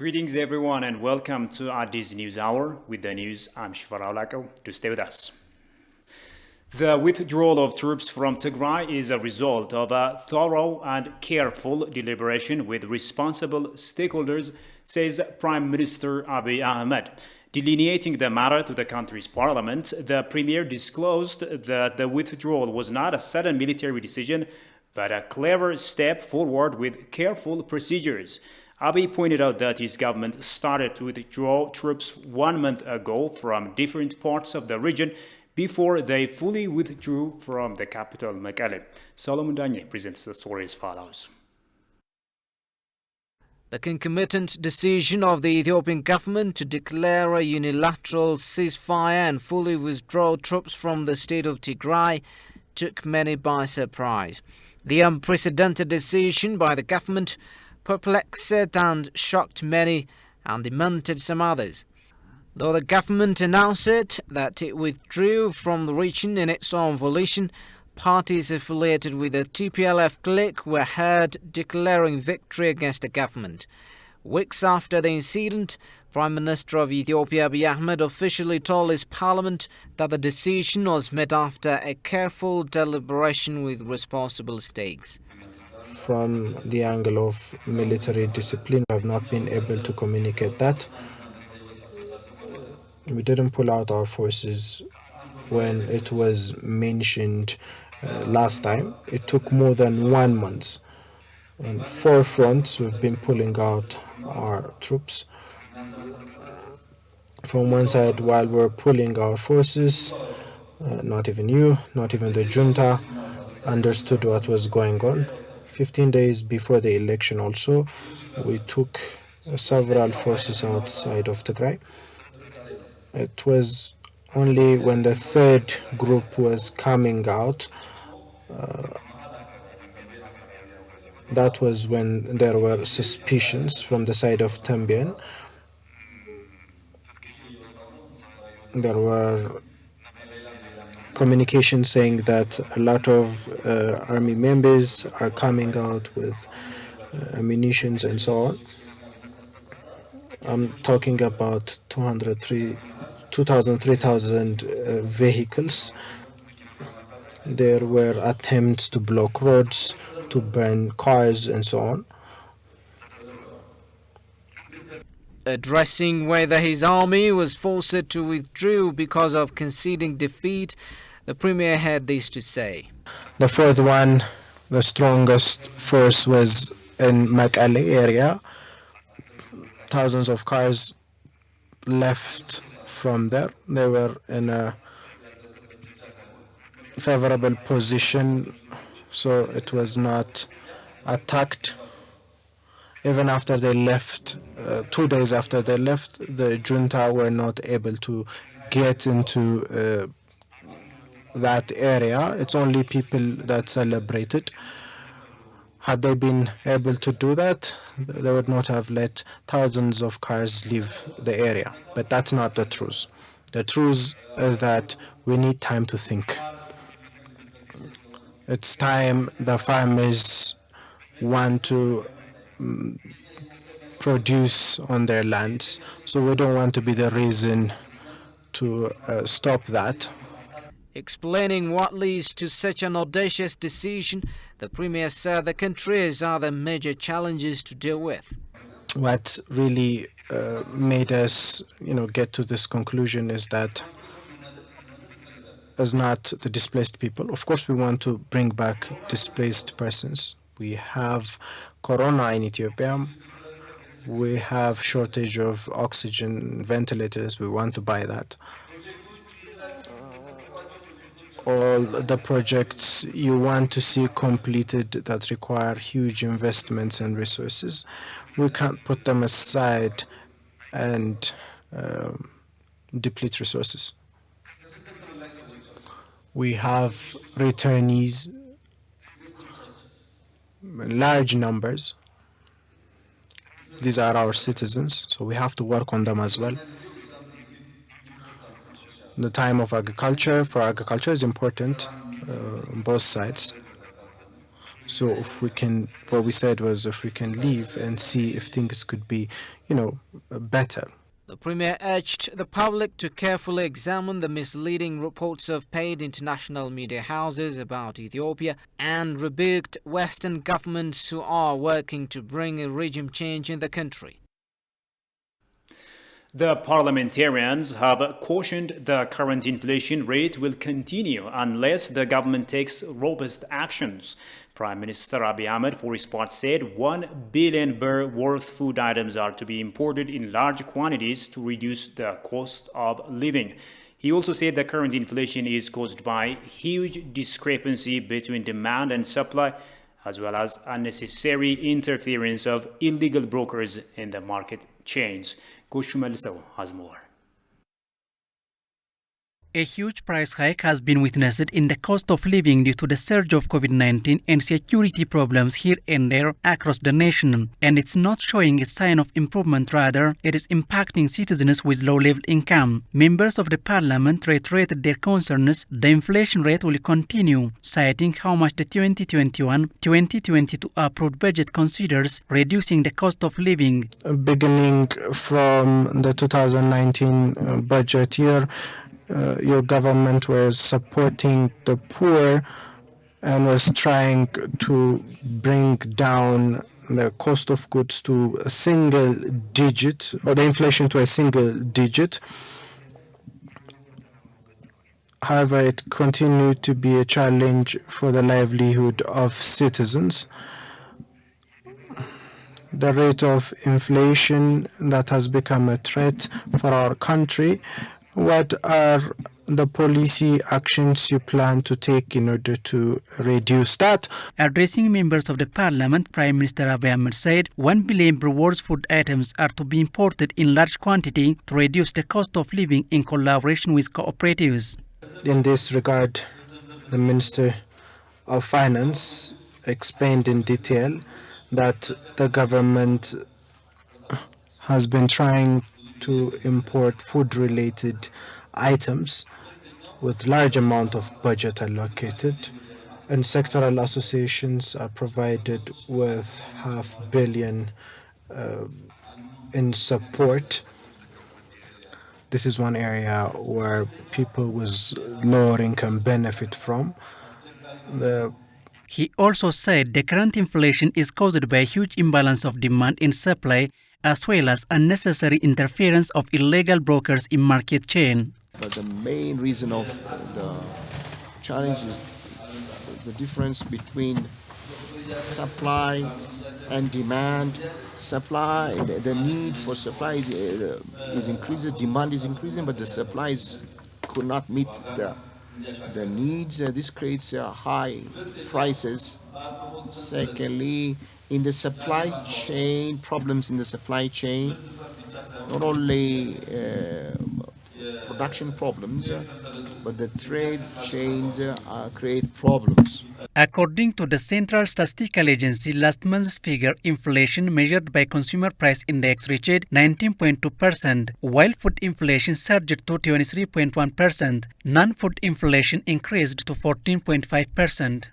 Greetings everyone and welcome to Addis News Hour. With the news, I'm Shifar Lako. Do stay with us. The withdrawal of troops from Tigray is a result of a thorough and careful deliberation with responsible stakeholders, says Prime Minister Abiy Ahmed. Delineating the matter to the country's parliament, the premier disclosed that the withdrawal was not a sudden military decision, but a clever step forward with careful procedures. Abiy pointed out that his government started to withdraw troops 1 month ago from different parts of the region before they fully withdrew from the capital, Mekelle. Solomon Danye presents the story as follows. The concomitant decision of the Ethiopian government to declare a unilateral ceasefire and fully withdraw troops from the state of Tigray took many by surprise. The unprecedented decision by the government perplexed and shocked many and demented some others. Though the government announced that it withdrew from the region in its own volition, parties affiliated with the TPLF clique were heard declaring victory against the government. Weeks after the incident, Prime Minister of Ethiopia Abiy Ahmed officially told his parliament that the decision was made after a careful deliberation with responsible stakes. From the angle of military discipline, we have not been able to communicate that. We didn't pull out our forces when it was mentioned last time. It took more than 1 month. On 4 fronts, we've been pulling out our troops. From one side, while we're pulling our forces, not even you, not even the junta, understood what was going on. 15 days before the election also, we took several forces outside of Tigray. It was only when the third group was coming out, that was when there were suspicions from the side of Tambian. There were communications saying that a lot of army members are coming out with ammunitions and so on. I'm talking about 2,000, 3,000 vehicles. There were attempts to block roads, to burn cars and so on. Addressing whether his army was forced to withdraw because of conceding defeat, the premier had this to say. The fourth one, the strongest force, was in Mekelle area. Thousands of cars left from there. They were in a favorable position, so it was not attacked. Even after they left, 2 days after they left, the junta were not able to get into that area. It's only people that celebrated. Had they been able to do that, they would not have let thousands of cars leave the area. But that's not the truth. The truth is that we need time to think. It's time the farmers want to produce on their lands, so we don't want to be the reason to stop that. Explaining what leads to such an audacious decision, the premier said the country has other major challenges to deal with. What really made us, get to this conclusion is that is not the displaced people. Of course, we want to bring back displaced persons. We have corona in Ethiopia. We have shortage of oxygen ventilators. We want to buy that. All the projects you want to see completed that require huge investments and resources, we can't put them aside and deplete resources. We have returnees, large numbers. These are our citizens, so we have to work on them as well. The time of agriculture for agriculture is important on both sides. So if we can, what we said was if we can leave and see if things could be, better. The Premier urged the public to carefully examine the misleading reports of paid international media houses about Ethiopia and rebuked Western governments who are working to bring a regime change in the country. The parliamentarians have cautioned the current inflation rate will continue unless the government takes robust actions. Prime Minister Abiy Ahmed, for his part, said 1 billion birr worth food items are to be imported in large quantities to reduce the cost of living. He also said the current inflation is caused by huge discrepancy between demand and supply, as well as unnecessary interference of illegal brokers in the market chains. Goshu Melso has more. A huge price hike has been witnessed in the cost of living due to the surge of COVID-19 and security problems here and there across the nation. And it's not showing a sign of improvement, rather, it is impacting citizens with low-level income. Members of the parliament reiterated their concerns the inflation rate will continue, citing how much the 2021-2022 approved budget considers reducing the cost of living. Beginning from the 2019 budget year, your government was supporting the poor and was trying to bring down the cost of goods to a single digit, or the inflation to a single digit. However, it continued to be a challenge for the livelihood of citizens. The rate of inflation that has become a threat for our country. What are the policy actions you plan to take in order to reduce that? Addressing members of the parliament, Prime Minister Abiy Ahmed said 1 billion worth food items are to be imported in large quantity to reduce the cost of living in collaboration with cooperatives. In this regard, the Minister of Finance explained in detail that the government has been trying to import food-related items with large amount of budget allocated, and sectoral associations are provided with $500 million in support. This is one area where people with lower income benefit from. He also said the current inflation is caused by a huge imbalance of demand and supply, as well as unnecessary interference of illegal brokers in market chain. But the main reason of the challenge is the difference between supply and demand. Supply, the need for supply is increasing, demand is increasing, but the supplies could not meet the needs. This creates high prices. Secondly, in the supply chain, problems in the supply chain, not only production problems, but the trade chains create problems. According to the Central Statistical Agency, last month's figure, inflation measured by Consumer Price Index reached 19.2%, while food inflation surged to 23.1%. Non-food inflation increased to 14.5%.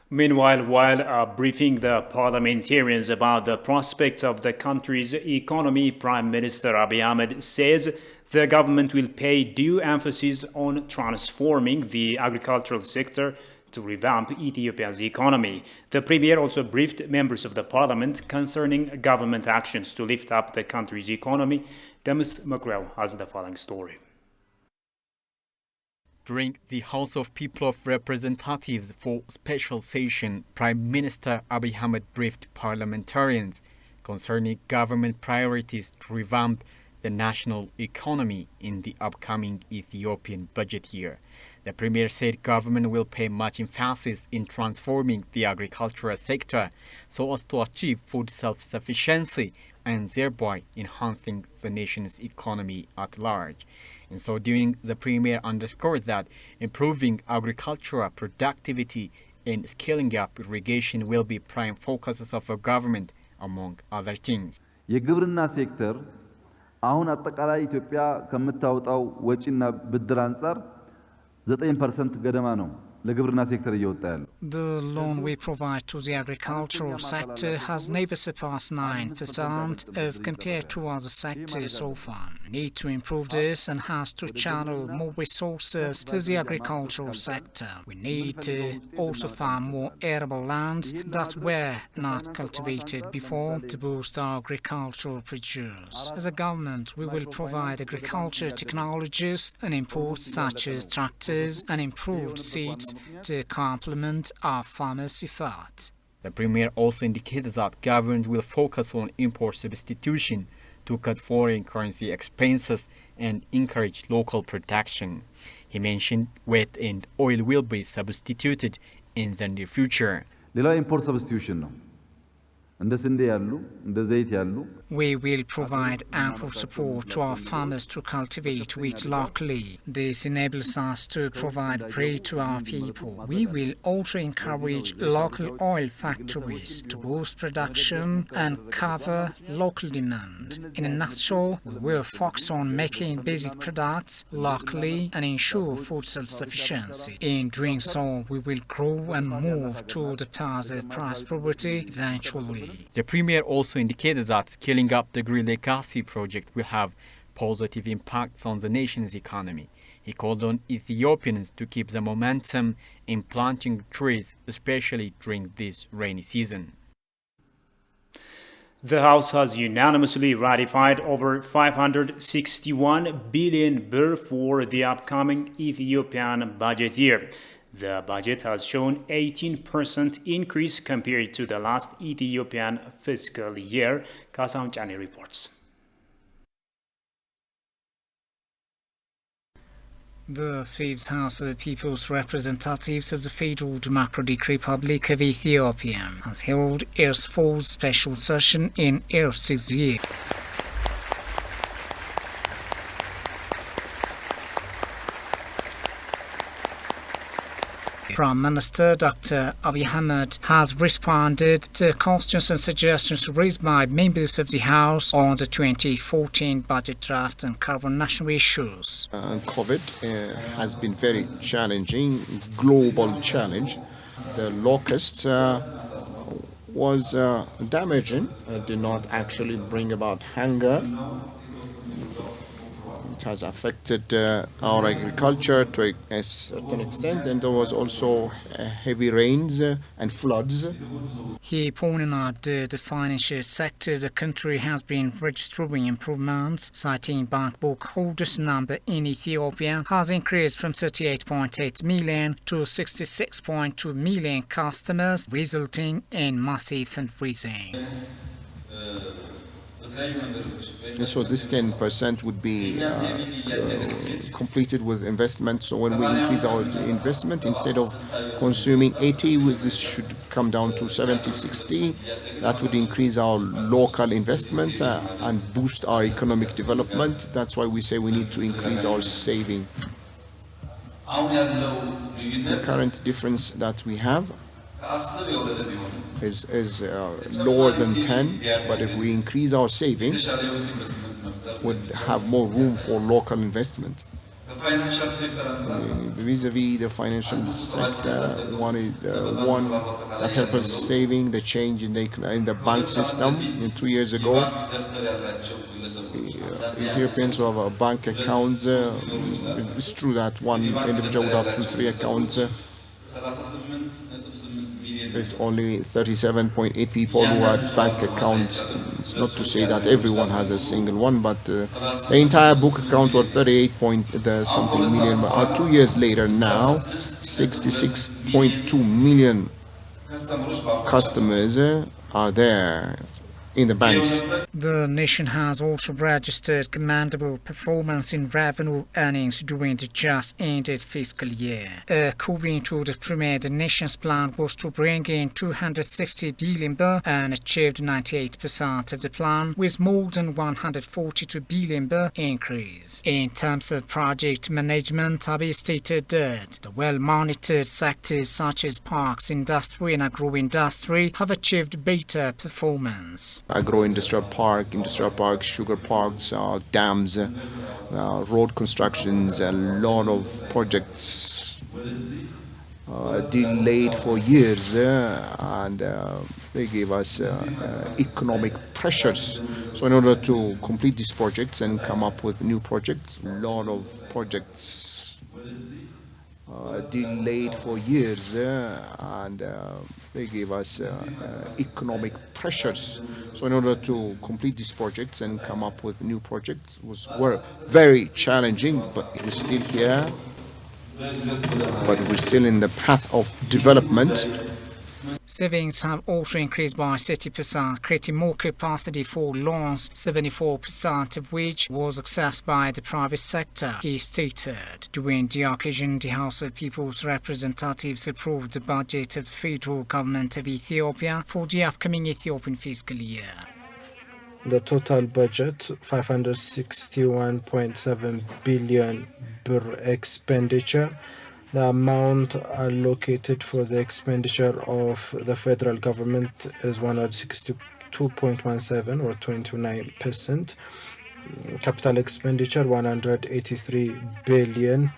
Meanwhile, while briefing the parliamentarians about the prospects of the country's economy, Prime Minister Abiy Ahmed says the government will pay due emphasis on transforming the agricultural sector to revamp Ethiopia's economy. The Premier also briefed members of the parliament concerning government actions to lift up the country's economy. Demis Makrel has the following story. During the House of People of Representatives for special session, Prime Minister Abiy Ahmed briefed parliamentarians concerning government priorities to revamp the national economy in the upcoming Ethiopian budget year. The Premier said government will pay much emphasis in transforming the agricultural sector so as to achieve food self-sufficiency and thereby enhancing the nation's economy at large. In so doing, the Premier underscored that improving agricultural productivity and scaling up irrigation will be prime focuses of a government, among other things. የግብርና ሴክተር አሁን አጠቃላይ ኢትዮጵያ ከምታወጣው ወጪና ብድር አንፃር 9% ገደማ ነው ለግብርና ሴክተር እየወጣ ያለው። The loan we provide to the agricultural sector has never surpassed 9% as compared to other sectors so far. We need to improve this and has to channel more resources to the agricultural sector. We need to also farm more arable lands that were not cultivated before to boost our agricultural produce. As a government, we will provide agriculture technologies and imports such as tractors and improved seeds to complement our farmers' effort. The Premier also indicated that government will focus on import substitution to cut foreign currency expenses and encourage local production. He mentioned wheat and oil will be substituted in the near future. ሌላው ኢምፖርት ሰብስቲዩሽን ነው። እንደ ስንዴ ያሉ እንደ ዘይት ያሉ We will provide ample support to our farmers to cultivate wheat locally. This enables us to provide bread to our people. We will also encourage local oil factories to boost production and cover local demand. In a nutshell, we will focus on making basic products locally and ensure food self-sufficiency. In doing so, we will grow and move to the path of prosperity eventually. The Premier also indicated that scaling up the Green Legacy project will have positive impacts on the nation's economy. He called on Ethiopians to keep the momentum in planting trees, especially during this rainy season. The House has unanimously ratified over 561 billion birr for the upcoming Ethiopian budget year. The budget has shown 18% increase compared to the last Ethiopian fiscal year, Kasam Chani reports. The Fifth House of the People's Representatives of the Federal Democratic Republic of Ethiopia has held its fourth special session in its sixth year. Prime Minister Dr. Abiy Ahmed has responded to questions and suggestions raised by members of the House on the 2014 budget draft and carbon national issues. COVID has been very challenging, global challenge. The locust was damaging, did not actually bring about hunger. It has affected our agriculture to a certain extent, and there was also heavy rains and floods. He pointed out that the financial sector of the country has been registering improvements, citing bank book holders number in Ethiopia has increased from 38.8 million to 66.2 million customers, resulting in massive fundraising. So this 10% would be completed with investment. So when we increase our investment, instead of consuming 80, this should come down to 70, 60. That would increase our local investment and boost our economic development. That's why we say we need to increase our saving. The current difference that we have is lower than 10, but if we increase our savings, would have more room for local investment. Vis-a-vis the financial sector, one that helps us saving, the change in the bank system. 2 years ago, Ethiopians who have a bank account, it's true that one individual would have 2-3 accounts. It's only 37.8 people who had bank accounts. It's not to say that everyone has a single one, but the entire book accounts were 38-something million. But 2 years later now, 66.2 million customers are there in the banks. The nation has also registered commendable performance in revenue earnings during the just ended fiscal year. According to the Premier, the nation's plan was to bring in 260 billion birr and achieved 98% of the plan, with more than 142 billion birr increase. In terms of project management, Abiy stated that the well-monitored sectors such as parks, industry and agro-industry have achieved better performance. Agro-industrial park, sugar parks, dams, road constructions, a lot of projects delayed for years, and they gave us economic pressures. So in order to complete these projects and come up with new projects, a lot of projects delayed for years, and they gave us economic pressures. So in order to complete these projects and come up with new projects were very challenging, but we're still here. But we're still in the path of development. Savings have also increased by 30%, creating more capacity for loans, 74% of which was accessed by the private sector, he stated. During the occasion, the House of People's Representatives approved the budget of the federal government of Ethiopia for the upcoming Ethiopian fiscal year. The total budget, 561.7 billion per expenditure. The amount allocated for the expenditure of the federal government is 162.17 or 29%. Capital expenditure, 183 billion.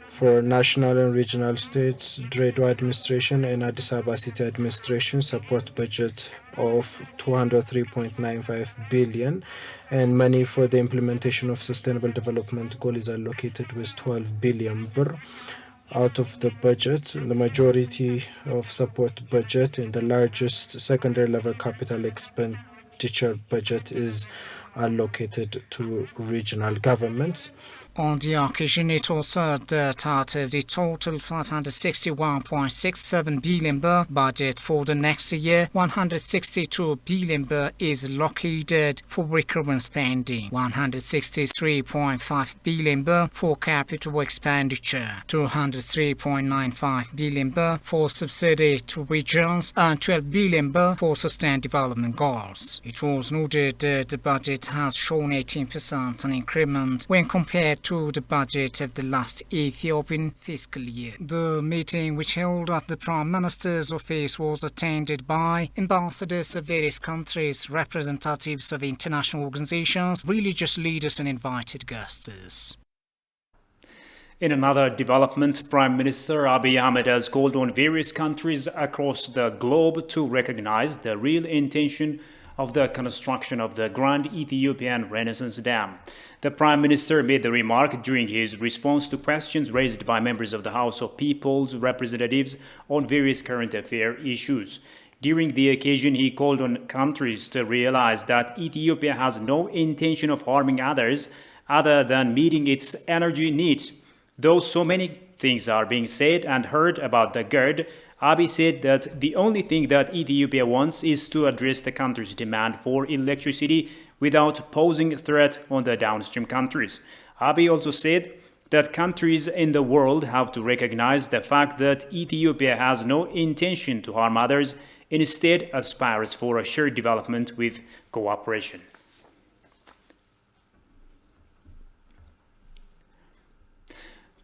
For national and regional states, Dreadwa administration and Addis Ababa city administration, support budget of 203.95 billion, and money for the implementation of sustainable development goal is allocated with 12 billion birr. Out of the budget, the majority of support budget and the largest secondary level capital expenditure budget is allocated to regional governments. On the occasion, it was said that out of the total 561.67 billion birr budget for the next year, 162 billion birr is allocated for recurrent spending, 163.5 billion birr for capital expenditure, 203.95 billion birr for subsidy to regions, and 12 billion birr for sustained development goals. It was noted that the budget has shown 18% an increment when compared to the budget of the last Ethiopian fiscal year. The meeting, which held at the Prime Minister's office, was attended by ambassadors of various countries, representatives of international organizations, religious leaders and invited guests. In another development, Prime Minister Abiy Ahmed has called on various countries across the globe to recognize the real intention of the construction of the Grand Ethiopian Renaissance Dam. The Prime Minister made the remark during his response to questions raised by members of the House of People's Representatives on various current affair issues. During the occasion, he called on countries to realize that Ethiopia has no intention of harming others other than meeting its energy needs. Though so many things are being said and heard about the GERD, Abiy said that the only thing that Ethiopia wants is to address the country's demand for electricity without posing a threat on the downstream countries. Abiy also said that countries in the world have to recognize the fact that Ethiopia has no intention to harm others, instead aspires for a shared development with cooperation.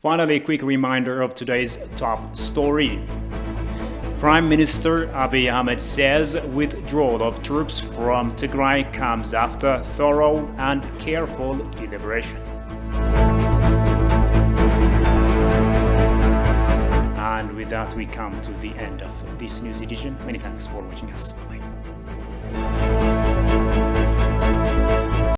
Finally, a quick reminder of today's top story. Prime Minister Abiy Ahmed says withdrawal of troops from Tigray comes after thorough and careful deliberation. And with that, we come to the end of this news edition. Many thanks for watching us. Bye.